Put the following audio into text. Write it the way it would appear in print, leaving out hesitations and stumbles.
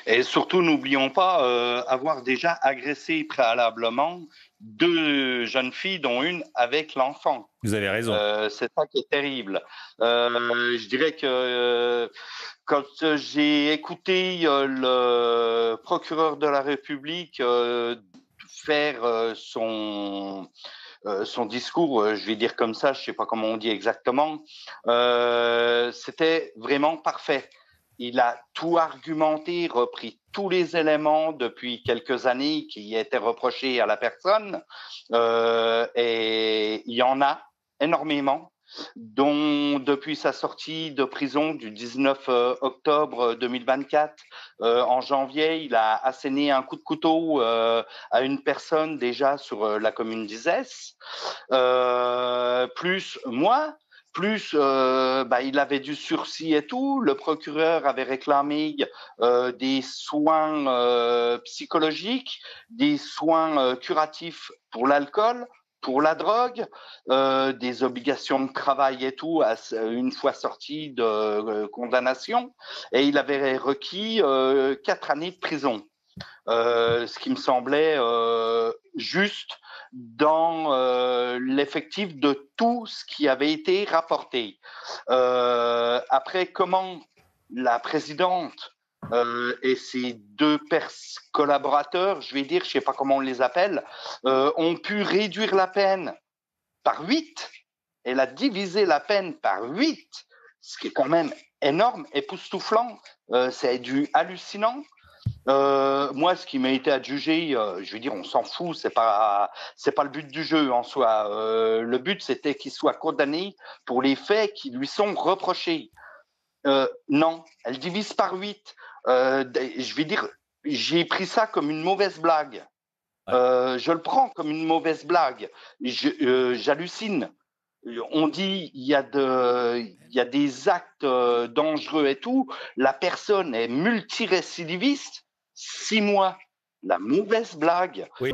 Et surtout, n'oublions pas avoir déjà agressé préalablement deux jeunes filles, dont une avec l'enfant. Vous avez raison. C'est ça qui est terrible. Je dirais que quand j'ai écouté le procureur de la République faire son discours, je vais dire comme ça, je ne sais pas comment on dit exactement, c'était vraiment parfait. Il a tout argumenté, repris tous les éléments depuis quelques années qui étaient reprochés à la personne, et il y en a énormément, dont depuis sa sortie de prison du 19 octobre 2024, en janvier, il a asséné un coup de couteau à une personne déjà sur la commune d'Izès, plus moi, plus il avait du sursis et tout. Le procureur avait réclamé des soins psychologiques, des soins curatifs pour l'alcool, pour la drogue, des obligations de travail et tout, une fois sorti de condamnation. Et il avait requis 4 années de prison. Ce qui me semblait juste dans l'effectif de tout ce qui avait été rapporté. Après, comment la présidente et ses deux collaborateurs, je vais dire, je ne sais pas comment on les appelle, ont pu réduire la peine par 8. Elle a divisé la peine par 8, ce qui est quand même énorme, époustouflant. C'est du hallucinant. Moi, ce qui m'a été adjugé, je veux dire, on s'en fout, c'est pas le but du jeu en soi. Le but, c'était qu'il soit condamné pour les faits qui lui sont reprochés. Non, elle divise par 8. Je vais dire, j'ai pris ça comme une mauvaise blague. Je le prends comme une mauvaise blague. J'hallucine. On dit il y a des actes dangereux et tout. La personne est multirécidiviste. 6 mois. La mauvaise blague. Oui.